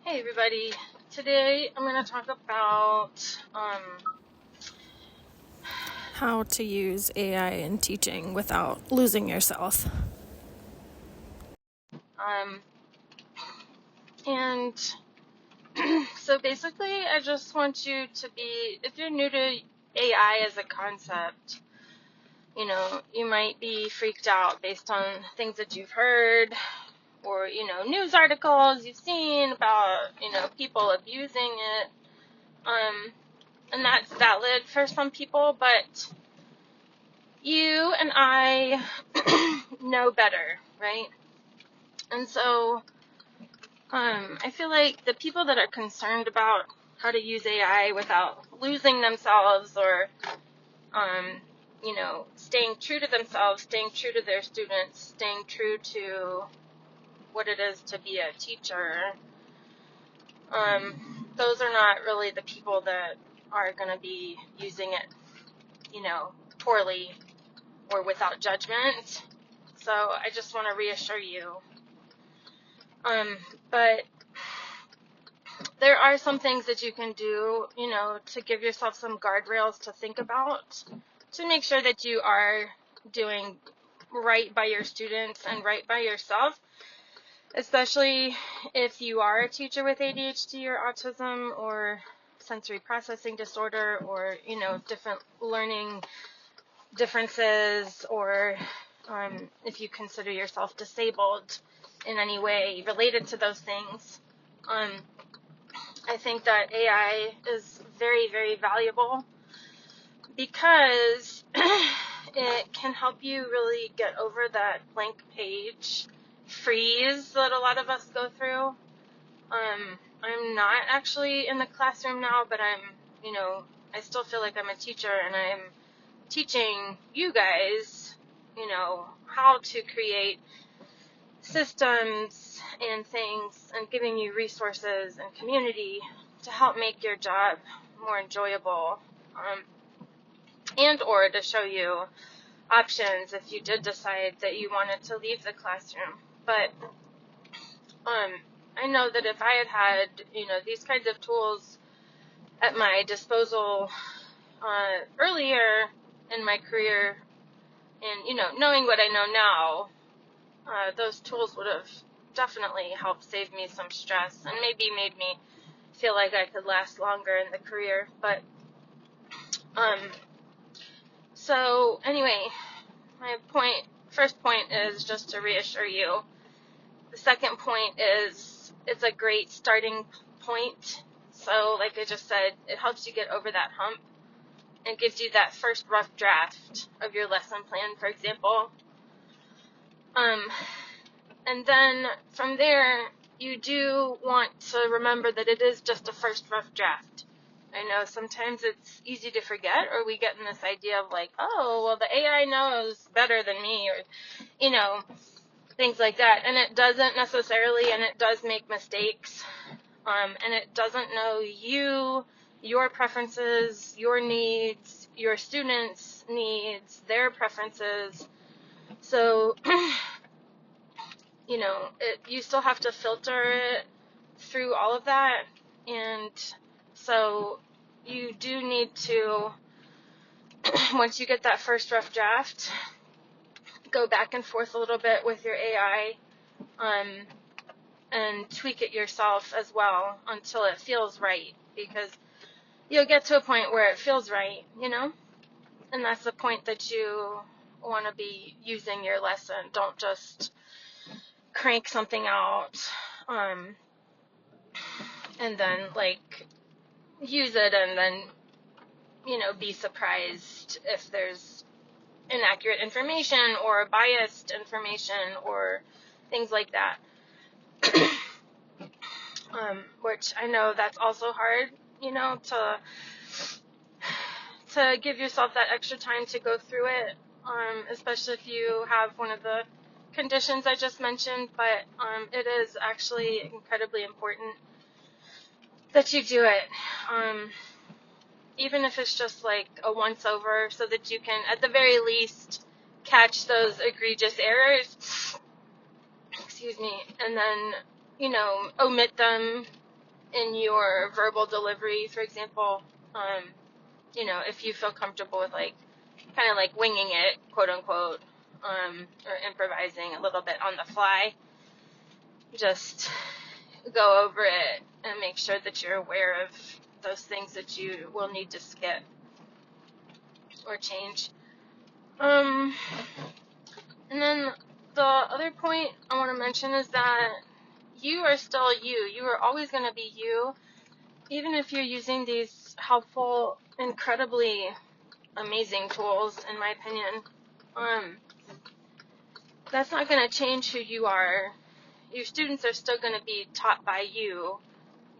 Hey everybody, today I'm going to talk about How to use AI in teaching without losing yourself. um and so basically I just want you to be, if you're new to AI as a concept, you might be freaked out based on things that you've heard or news articles you've seen about people abusing it, and that's valid for some people, but you and I know better, right? And so I feel like the people that are concerned about how to use AI without losing themselves or, staying true to themselves, staying true to their students, staying true to what it is to be a teacher, those are not really the people that are going to be using it, poorly or without judgment. So I just want to reassure you. But there are some things that you can do, to give yourself some guardrails to think about to make sure that you are doing right by your students and right by yourself, especially if you are a teacher with ADHD or autism or sensory processing disorder or, different learning differences, or if you consider yourself disabled in any way related to those things. I think that AI is very, very valuable because it can help you really get over that blank page freeze that a lot of us go through. I'm not actually in the classroom now, but I still feel like I'm a teacher, and I'm teaching you guys, how to create systems and things, and giving you resources and community to help make your job more enjoyable, and or to show you options if you did decide that you wanted to leave the classroom. But I know that if I had these kinds of tools at my disposal earlier in my career, and knowing what I know now, those tools would have definitely helped save me some stress and maybe made me feel like I could last longer in the career. But so anyway, my first point is just to reassure you. The second point is it's a great starting point. So like I just said, it helps you get over that hump and gives you that first rough draft of your lesson plan, for example. And then from there, you do want to remember that it is just a first rough draft. I know sometimes it's easy to forget, or we get in this idea of like, oh, well, the AI knows better than me, or, things like that. And it doesn't necessarily, and it does make mistakes. And it doesn't know you, your preferences, your needs, your students' needs, their preferences. So, you still have to filter it through all of that. And so you do need to, once you get that first rough draft, go back and forth a little bit with your AI, and tweak it yourself as well until it feels right, because you'll get to a point where it feels right, and that's the point that you want to be using your lesson. Don't just crank something out, and then use it and then be surprised if there's inaccurate information or biased information or things like that. Which I know that's also hard, to give yourself that extra time to go through it, especially if you have one of the conditions I just mentioned. But it is actually incredibly important that you do it, even if it's just like a once over, so that you can at the very least catch those egregious errors, excuse me, and then omit them in your verbal delivery, for example. You know, if you feel comfortable with like kind of like winging it, quote unquote, or improvising a little bit on the fly, just go over it and make sure that you're aware of those things that you will need to skip or change. And then the other point I want to mention is that you are still you. You are always going to be you, even if you're using these helpful, incredibly amazing tools, in my opinion. That's not going to change who you are. Your students are still going to be taught by you.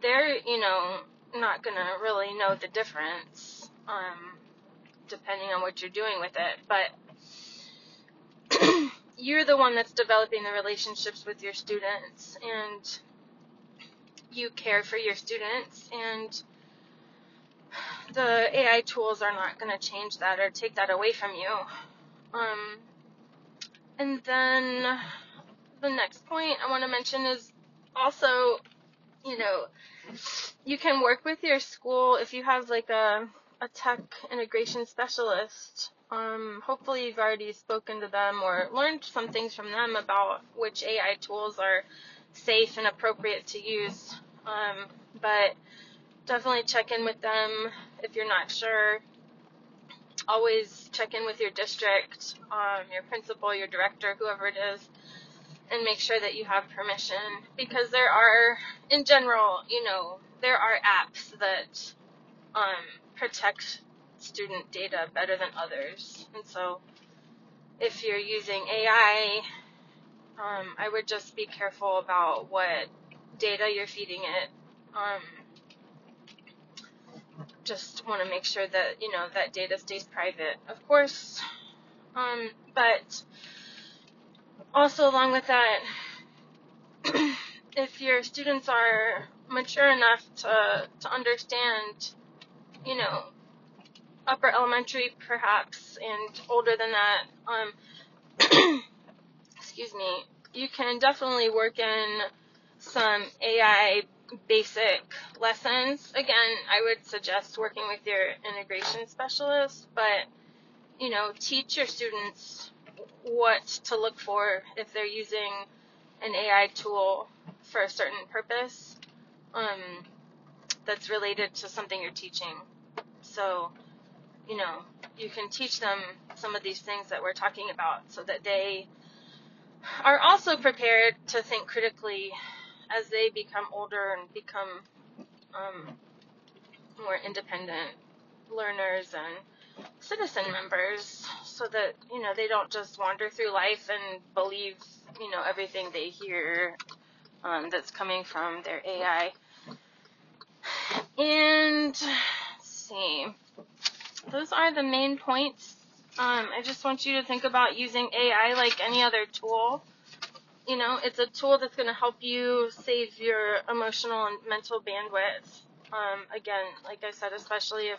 They're, you know, not going to really know the difference, depending on what you're doing with it. But you're the one that's developing the relationships with your students, and you care for your students, and the AI tools are not going to change that or take that away from you. And then the next point I want to mention is also, you know, you can work with your school if you have like a tech integration specialist. Hopefully you've already spoken to them or learned some things from them about which AI tools are safe and appropriate to use. But definitely check in with them if you're not sure. Always check in with your district, your principal, your director, whoever it is, and make sure that you have permission, because there are, in general, you know, there are apps that protect student data better than others. And so if you're using AI, I would just be careful about what data you're feeding it. Just want to make sure that, you know, that data stays private, of course. But also along with that, if your students are mature enough to understand, you know, upper elementary perhaps, and older than that, excuse me, you can definitely work in some AI basic lessons. Again, I would suggest working with your integration specialist, but, you know, teach your students what to look for if they're using an AI tool for a certain purpose, that's related to something you're teaching. So, you know, you can teach them some of these things that we're talking about so that they are also prepared to think critically as they become older and become more independent learners and citizen members, so that, you know, they don't just wander through life and believe, you know, everything they hear that's coming from their AI. And let's see, those are the main points. I just want you to think about using AI like any other tool. You know, it's a tool that's going to help you save your emotional and mental bandwidth. Again, like I said, especially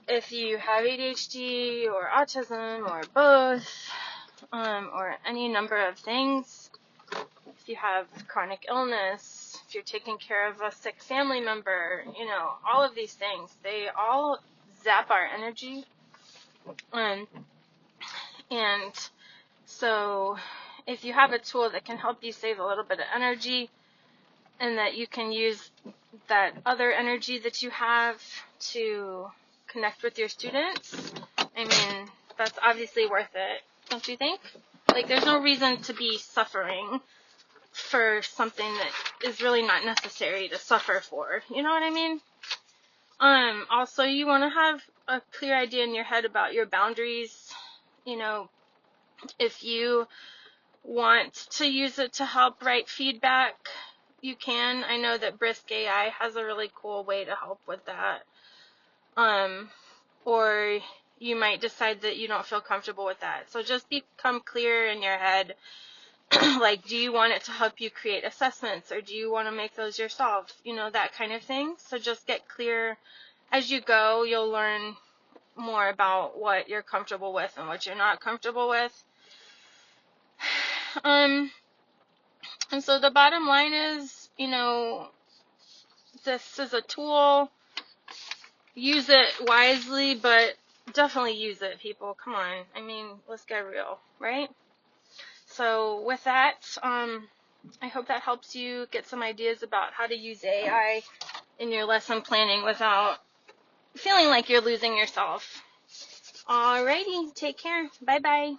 if you have ADHD or autism or both, or any number of things. If you have chronic illness, if you're taking care of a sick family member, you know, all of these things, they all zap our energy. And so if you have a tool that can help you save a little bit of energy, and that you can use that other energy that you have to connect with your students, I mean, that's obviously worth it, don't you think? Like, there's no reason to be suffering for something that is really not necessary to suffer for. You know what I mean? Also, you want to have a clear idea in your head about your boundaries. You know, if you want to use it to help write feedback, you can. I know that Brisk AI has a really cool way to help with that. Or you might decide that you don't feel comfortable with that. So just become clear in your head. Like, do you want it to help you create assessments, or do you want to make those yourself? You know, that kind of thing. So just get clear as you go. You'll learn more about what you're comfortable with and what you're not comfortable with. And so the bottom line is, you know, This is a tool. Use it wisely, but definitely use it, people. Come on. I mean, let's get real, right? So with that, I hope that helps you get some ideas about how to use AI in your lesson planning without feeling like you're losing yourself. Alrighty, take care. Bye-bye.